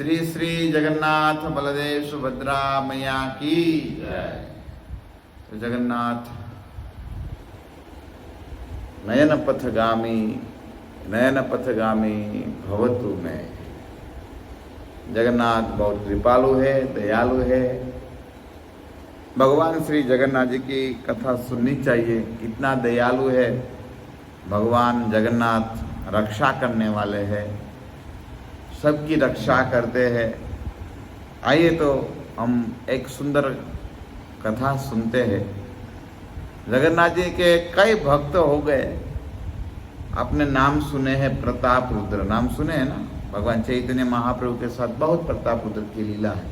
श्री श्री जगन्नाथ बलदेव सुभद्रा मैया की जय। तो जगन्नाथ नयन पथगामी भवतु में। जगन्नाथ बहुत कृपालु है, दयालु है। भगवान श्री जगन्नाथ जी की कथा सुननी चाहिए, कितना दयालु है भगवान जगन्नाथ। रक्षा करने वाले हैं, सबकी रक्षा करते हैं। आइए तो हम एक सुंदर कथा सुनते हैं। जगन्नाथ जी के कई भक्त हो गए। आपने नाम सुने हैं, प्रताप रुद्र नाम सुने हैं ना। भगवान चैतन्य महाप्रभु के साथ बहुत प्रताप रुद्र की लीला है।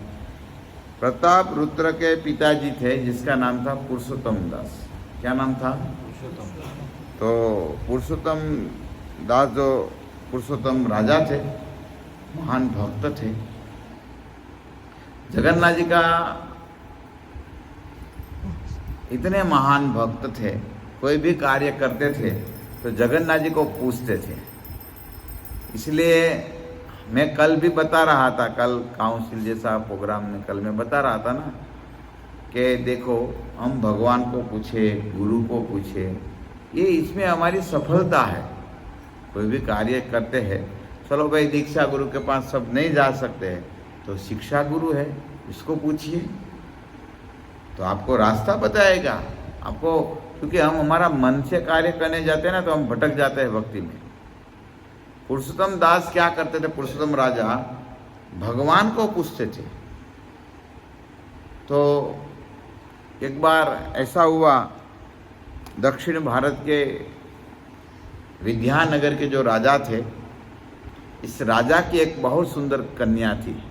प्रताप रुद्र के पिताजी थे जिसका नाम था पुरुषोत्तम दास। क्या नाम था? तो पुरुषोत्तम दास जो पुरुषोत्तम राजा थे, महान भक्त थे। जगन्नाथ जी का इतने महान भक्त थे, कोई भी कार्य करते थे तो जगन्नाथ जी को पूछते थे। इसलिए मैं कल भी बता रहा था, कल काउंसिल जैसा प्रोग्राम में कल मैं बता रहा था ना कि देखो हम भगवान को पूछे, गुरु को पूछे, ये इसमें हमारी सफलता है। कोई भी कार्य करते हैं, चलो भाई दीक्षा गुरु के पास सब नहीं जा सकते हैं तो शिक्षा गुरु है, इसको पूछिए तो आपको रास्ता बताएगा आपको। क्योंकि हम हमारा मन से कार्य करने जाते हैं ना तो हम भटक जाते हैं भक्ति में। पुरुषोत्तम दास क्या करते थे? पुरुषोत्तम राजा भगवान को पूछते थे। तो एक बार ऐसा हुआ, दक्षिण भारत के विद्यानगर के जो राजा थे, इस राजा की एक बहुत सुंदर कन्या थी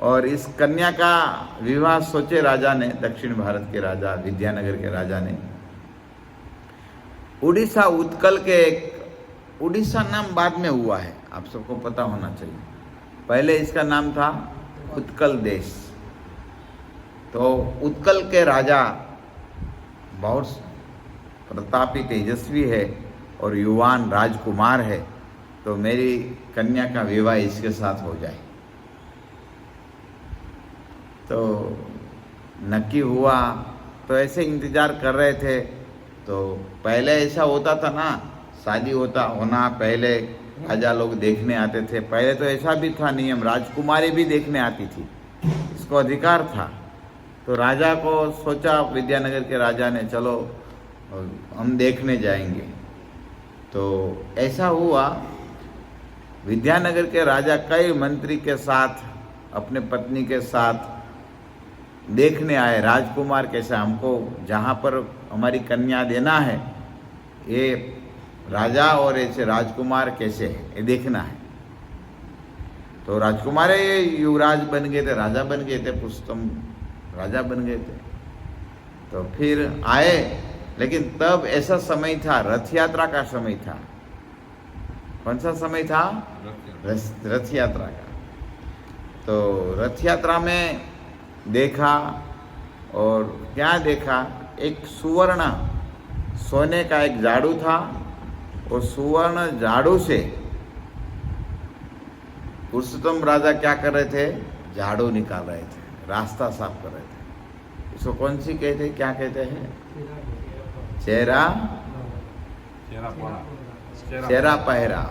और इस कन्या का विवाह सोचे राजा ने, दक्षिण भारत के राजा, विद्यानगर के राजा ने, उड़ीसा उत्कल के एक, उड़ीसा नाम बाद में हुआ है, आप सबको पता होना चाहिए। पहले इसका नाम था उत्कल देश। तो उत्कल के राजा बहुत प्रतापी, तेजस्वी है और युवान राजकुमार है, तो मेरी कन्या का विवाह इसके साथ हो जाए। तो नक्की हुआ। तो ऐसे इंतजार कर रहे थे। तो पहले ऐसा होता था ना, शादी होना पहले राजा लोग देखने आते थे। पहले तो ऐसा भी था नियम, राजकुमारी भी देखने आती थी, इसको अधिकार था। तो राजा को सोचा, विद्यानगर के राजा ने, चलो हम देखने जाएंगे। तो ऐसा हुआ, विद्यानगर के राजा कई मंत्री के साथ, अपने पत्नी के साथ देखने आए राजकुमार कैसा, हमको जहाँ पर हमारी कन्या देना है ये राजा और ऐसे राजकुमार कैसे है ये देखना है। तो राजकुमार ये युवराज बन गए थे, राजा बन गए थे, पुरुषोत्तम राजा बन गए थे। तो फिर आए, लेकिन तब ऐसा समय था, रथ यात्रा का समय था। कौन सा समय था? रथ यात्रा का। तो रथ यात्रा में देखा, और क्या देखा, एक सुवर्ण सोने का एक झाड़ू था, और सुवर्ण झाड़ू से पुरुषोत्तम राजा क्या कर रहे थे? झाड़ू निकाल रहे थे, रास्ता साफ कर रहे थे। इसको कौन सी कहते हैं, क्या कहते हैं? चेहरा पहरा।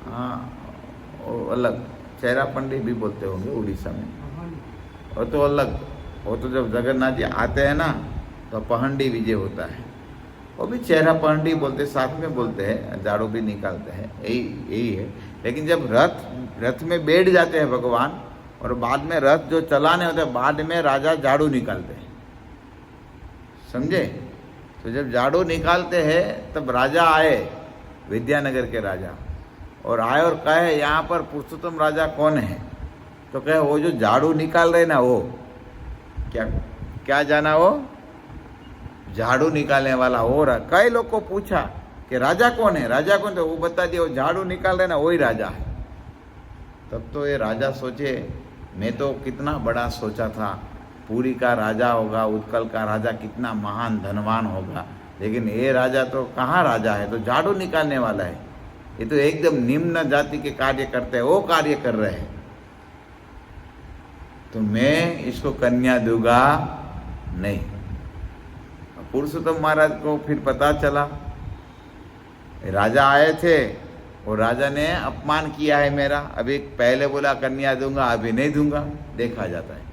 हाँ, वो अलग चेहरा पंडी भी बोलते होंगे उड़ीसा में। और तो अलग, वो तो जब जगन्नाथ जी आते हैं ना तो पहंडी विजय होता है, वो भी चेहरा पहंडी बोलते, साथ में बोलते हैं, झाड़ू भी निकालते हैं, यही है। लेकिन जब रथ में बैठ जाते हैं भगवान, और बाद में रथ जो चलाने होते हैं, बाद में राजा झाड़ू निकालते हैं, समझे? तो जब झाड़ू निकालते हैं तब राजा आए, विद्यानगर के राजा, और आए और कहे यहाँ पर पुरुषोत्तम राजा कौन है? तो कहे वो जो झाड़ू निकाल रहे ना, वो क्या जाना, वो झाड़ू निकालने वाला हो रहा। कई लोग को पूछा कि राजा कौन है, राजा कौन? तो वो बता दिया वो झाड़ू निकाल रहे ना, वही राजा है। तब तो ये राजा सोचे, मैं तो कितना बड़ा सोचा था, पुरी का राजा होगा, उत्कल का राजा कितना महान धनवान होगा, लेकिन ये राजा तो कहाँ राजा है, तो झाड़ू निकालने वाला है। ये तो एकदम निम्न जाति के कार्य करते हैं, वो कार्य कर रहे हैं, तो मैं इसको कन्या दूंगा नहीं। पुरुषोत्तम महाराज को फिर पता चला, राजा आए थे और राजा ने अपमान किया है मेरा, अभी पहले बोला कन्या दूंगा, अभी नहीं दूंगा। देखा जाता है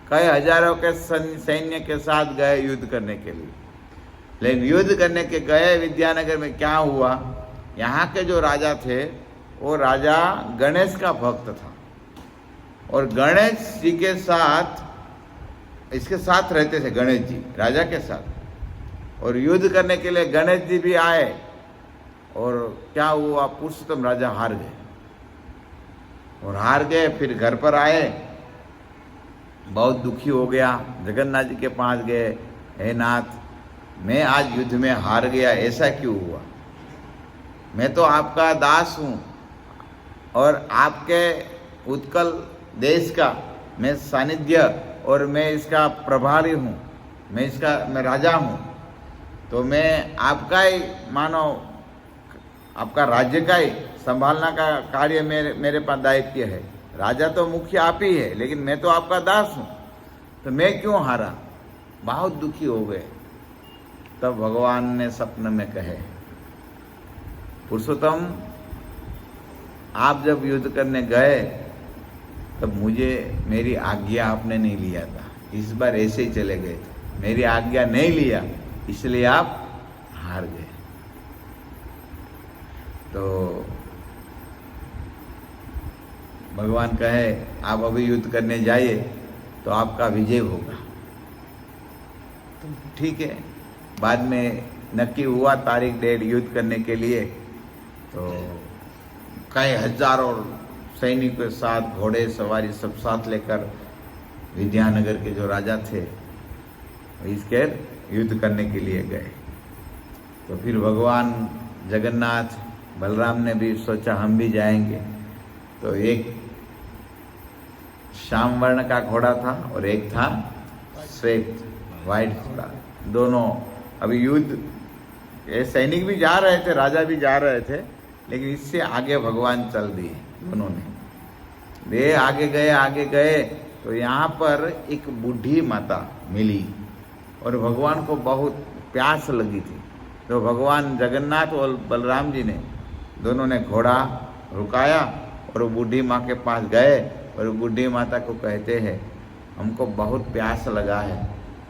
कई हजारों के सैन्य के साथ गए युद्ध करने के लिए, लेकिन युद्ध करने के गए विद्यानगर में क्या हुआ, यहाँ के जो राजा थे वो राजा गणेश का भक्त था, और गणेश जी के साथ इसके साथ रहते थे, गणेश जी राजा के साथ, और युद्ध करने के लिए गणेश जी भी आए, और क्या हुआ, पुरुषोत्तम राजा हार गए, और हार गए फिर घर पर आए, बहुत दुखी हो गया, जगन्नाथ जी के पास गए, हे नाथ मैं आज युद्ध में हार गया, ऐसा क्यों हुआ, मैं तो आपका दास हूँ और आपके उत्कल देश का मैं सानिध्य और मैं इसका प्रभारी हूँ, मैं राजा हूँ, तो मैं आपका ही मानो आपका राज्य का ही संभालना का कार्य मेरे पास दायित्व है, राजा तो मुख्य आप ही है, लेकिन मैं तो आपका दास हूँ, तो मैं क्यों हारा। बहुत दुखी हो गए। तब भगवान ने स्वप्न में कहे, पुरुषोत्तम आप जब युद्ध करने गए तब मेरी आज्ञा आपने नहीं लिया था, इस बार ऐसे ही चले गए थे, मेरी आज्ञा नहीं लिया इसलिए आप हार गए। तो भगवान कहे आप अभी युद्ध करने जाइए तो आपका विजय होगा। तो ठीक है, बाद में नक्की हुआ तारीख डेट युद्ध करने के लिए, तो कई हजारों सैनिक के साथ घोड़े सवारी सब साथ लेकर विद्यानगर के जो राजा थे इसके युद्ध करने के लिए गए। तो फिर भगवान जगन्नाथ बलराम ने भी सोचा हम भी जाएंगे, तो एक श्याम वर्ण का घोड़ा था और एक था श्वेत वाइट घोड़ा, दोनों अभी युद्ध, ये सैनिक भी जा रहे थे, राजा भी जा रहे थे, लेकिन इससे आगे भगवान चल दिए दोनों ने। वे आगे गए तो यहाँ पर एक बूढ़ी माता मिली और भगवान को बहुत प्यास लगी थी, तो भगवान जगन्नाथ और बलराम जी ने दोनों ने घोड़ा रुकाया और वो बूढ़ी माँ के पास गए और बूढ़ी माता को कहते हैं हमको बहुत प्यास लगा है,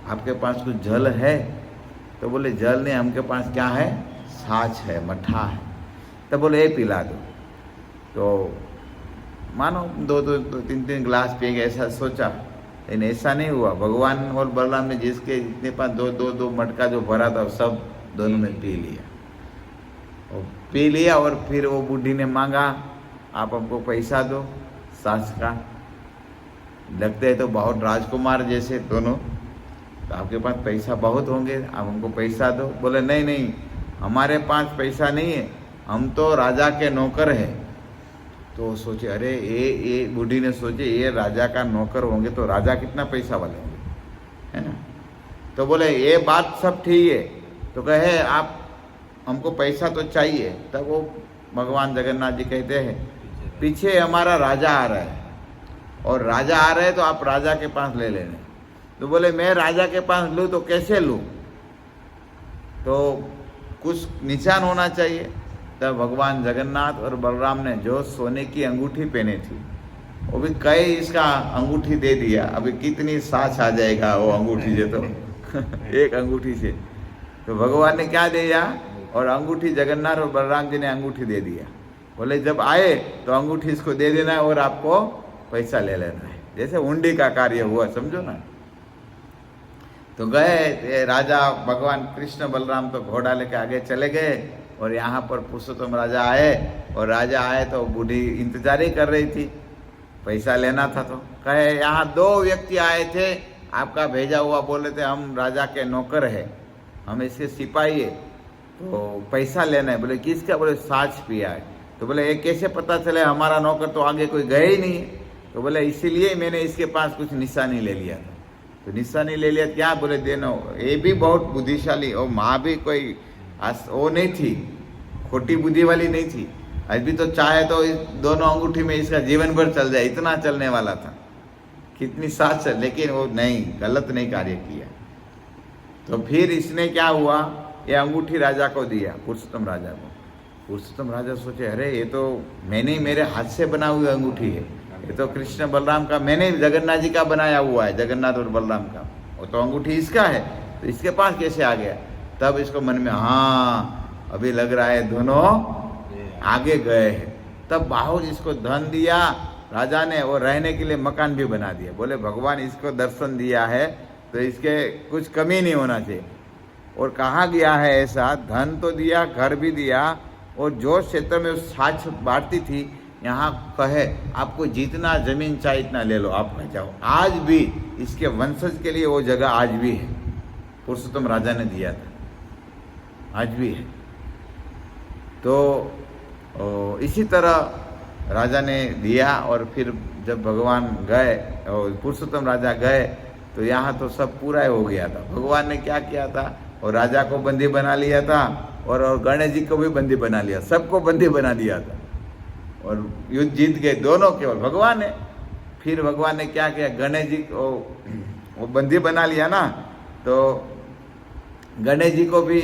आपके पास कुछ जल है। तो बोले जल नहीं, हमके पास क्या है, छाछ है, मट्ठा है। तो बोले ये पिला दो। तो मानो दो तीन गिलास पिएंगे ऐसा सोचा, लेकिन ऐसा नहीं हुआ। भगवान और बलराम ने जिसके जितने पास दो मटका जो भरा था सब दोनों ने पी लिया। और फिर वो बूढ़ी ने मांगा आप हमको पैसा दो सास का, लगते हैं तो बहुत राजकुमार जैसे दोनों, तो आपके पास पैसा बहुत होंगे, आप हमको पैसा दो। बोले नहीं हमारे पास पैसा नहीं है, हम तो राजा के नौकर हैं। तो सोचे अरे ये बूढ़ी ने सोचे ये राजा का नौकर होंगे तो राजा कितना पैसा वाले होंगे, है ना। तो बोले ये बात सब ठीक है, तो कहे आप हमको पैसा तो चाहिए। तब वो भगवान जगन्नाथ जी कहते हैं पीछे हमारा राजा आ रहा है और राजा आ रहे तो आप राजा के पास ले लेने। तो बोले मैं राजा के पास लूँ तो कैसे लूँ, तो कुछ निशान होना चाहिए। तब भगवान जगन्नाथ और बलराम ने जो सोने की अंगूठी पहने थी वो भी कई इसका अंगूठी दे दिया। अभी कितनी साँच आ जाएगा वो अंगूठी से, तो एक अंगूठी से। तो भगवान ने क्या दिया, और अंगूठी जगन्नाथ और बलराम जी ने अंगूठी दे दिया। बोले जब आए तो अंगूठी इसको दे देना है और आपको पैसा ले लेना है, जैसे हुंडी का कार्य हुआ, समझो ना। तो गए राजा भगवान कृष्ण बलराम तो घोड़ा लेके आगे चले गए और यहाँ पर पुरुषोत्तम राजा आए, और राजा आए तो बूढ़ी इंतजार ही कर रही थी, पैसा लेना था। तो कहे यहाँ दो व्यक्ति आए थे आपका भेजा हुआ, बोले थे हम राजा के नौकर है, हम इसके सिपाही है, तो पैसा लेना है। बोले किसका, बोले साँच पिया है। तो बोले ये कैसे पता चले, हमारा नौकर तो आगे कोई गए ही नहीं है। तो बोले इसीलिए मैंने इसके पास कुछ निशानी ले लिया था। तो निशानी ले लिया क्या, बोले देना। ये भी बहुत बुद्धिशाली, और माँ भी कोई वो नहीं थी, खोटी बुद्धि वाली नहीं थी। अभी तो चाहे तो इस दोनों अंगूठी में इसका जीवन भर चल जाए, इतना चलने वाला था, कितनी साथ चल, लेकिन वो नहीं, गलत नहीं कार्य किया। तो फिर इसने क्या हुआ, ये अंगूठी राजा को दिया, पुरुषोत्तम राजा को। पुरुषोत्तम राजा सोचे, अरे ये तो मैंने मेरे हाथ से बना हुई अंगूठी है, ये तो कृष्ण बलराम का, मैंने जगन्नाथ जी का बनाया हुआ है, जगन्नाथ और बलराम का, वो तो अंगूठी इसका है, तो इसके पास कैसे आ गया। तब इसको मन में, हाँ अभी लग रहा है दोनों आगे गए हैं। तब बाहुर इसको धन दिया राजा ने, और रहने के लिए मकान भी बना दिया। बोले भगवान इसको दर्शन दिया है तो इसके कुछ कमी नहीं होना चाहिए। और कहा गया है ऐसा, धन तो दिया, घर भी दिया, और जो क्षेत्र में साक्ष बांटती थी, यहाँ कहे आपको जितना जमीन चाहे इतना ले लो, आप कह जाओ। आज भी इसके वंशज के लिए वो जगह आज भी है, पुरुषोत्तम राजा ने दिया था, आज भी है। तो इसी तरह राजा ने दिया, और फिर जब भगवान गए और पुरुषोत्तम राजा गए तो यहाँ तो सब पूरा हो गया था। भगवान ने क्या किया था, और राजा को बंदी बना लिया था, और गणेश जी को भी बंदी बना लिया, सबको बंदी बना दिया था, और युद्ध जीत गए दोनों, केवल भगवान ने। फिर भगवान ने क्या किया, गणेश जी को वो बंदी बना लिया ना, तो गणेश जी को भी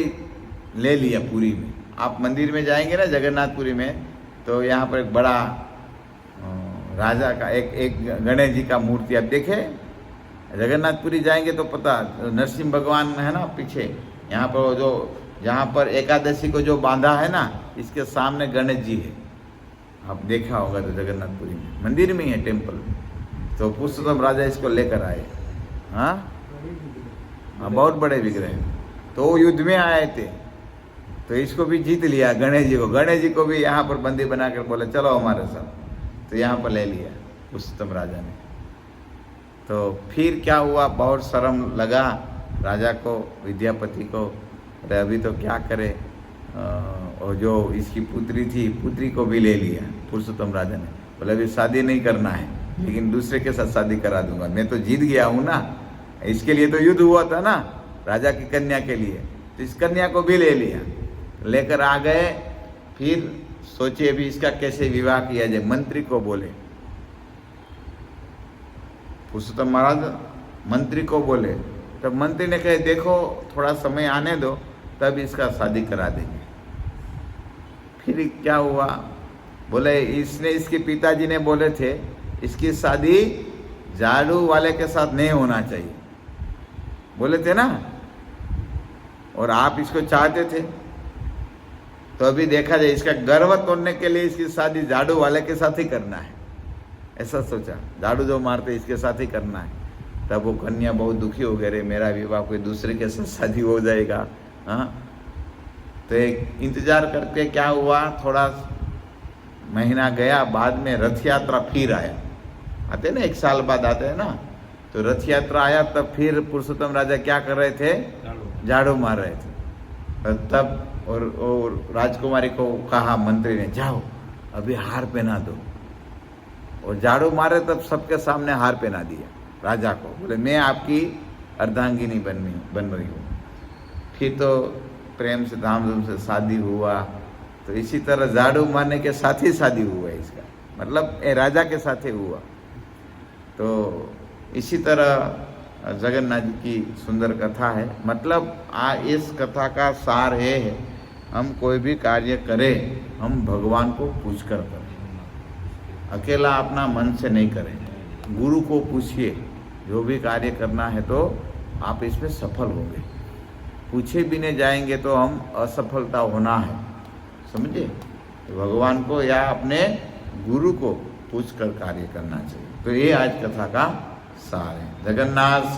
ले लिया पुरी में। आप मंदिर में जाएंगे ना जगन्नाथपुरी में, तो यहाँ पर एक बड़ा राजा का एक गणेश जी का मूर्ति आप देखे। जगन्नाथपुरी जाएंगे तो पता, नरसिंह भगवान है ना पीछे, यहाँ पर जो जहाँ पर एकादशी को जो बांधा है ना, इसके सामने गणेश जी है, आप देखा होगा तो जगन्नाथपुरी में, मंदिर में ही है, टेम्पल में। तो पुरुषोत्तम राजा इसको लेकर आए, हाँ बहुत बड़े विग्रह, तो वो युद्ध में आए थे, तो इसको भी जीत लिया गणेश जी को। गणेश जी को भी यहाँ पर बंदी बनाकर बोले चलो हमारे साथ, तो यहाँ पर ले लिया पुरुषोत्तम राजा ने। तो फिर क्या हुआ, बहुत शर्म लगा राजा को, विद्यापति को, अरे अभी तो क्या करे, और जो इसकी पुत्री थी, पुत्री को भी ले लिया पुरुषोत्तम राजा ने। बोले अभी शादी नहीं करना है, लेकिन दूसरे के साथ शादी करा दूंगा, मैं तो जीत गया हूँ ना, इसके लिए तो युद्ध हुआ था ना राजा की कन्या के लिए, तो इस कन्या को भी ले लिया, लेकर आ गए। फिर सोचे अभी इसका कैसे विवाह किया जाए, मंत्री को बोले, पुरुषोत्तम महाराज मंत्री को बोले। तब मंत्री ने कहे देखो थोड़ा समय आने दो, तब इसका शादी करा देंगे। फिर क्या हुआ, बोले इसने, इसके पिताजी ने बोले थे इसकी शादी झाड़ू वाले के साथ नहीं होना चाहिए, बोले थे ना, और आप इसको चाहते थे, तो अभी देखा जाए इसका गर्व तोड़ने के लिए इसकी शादी झाड़ू वाले के साथ ही करना है, ऐसा सोचा, झाड़ू जो मारते इसके साथ ही करना है। तब वो कन्या बहुत दुखी हो गए, रे मेरा विवाह कोई दूसरे के साथ शादी हो जाएगा। हाँ, तो एक इंतजार करके क्या हुआ, थोड़ा महीना गया, बाद में रथ यात्रा फिर आया, आते ना 1 साल बाद आते हैं ना, तो रथ यात्रा आया, तब फिर पुरुषोत्तम राजा क्या कर रहे थे, झाड़ू मार रहे थे। तब और राजकुमारी को कहा मंत्री ने, जाओ अभी हार पहना दो, और झाड़ू मारे तब सबके सामने हार पहना दिया राजा को, बोले मैं आपकी अर्धांगिनी बन रही हूँ। फिर तो प्रेम से धामधूम से शादी हुआ। तो इसी तरह झाड़ू मारने के साथ ही शादी हुआ इसका, मतलब राजा के साथ ही हुआ। तो इसी तरह जगन्नाथ जी की सुंदर कथा है। मतलब इस कथा का सार ये है, हम कोई भी कार्य करें हम भगवान को पूछ कर करें, अकेला अपना मन से नहीं करें, गुरु को पूछिए, जो भी कार्य करना है तो आप इसमें सफल होंगे। पूछे भी नहीं जाएंगे तो हम असफलता होना है, समझे। तो भगवान को या अपने गुरु को पूछ कर कार्य करना चाहिए। तो ये आज कथा का सार है। जगन्नाथ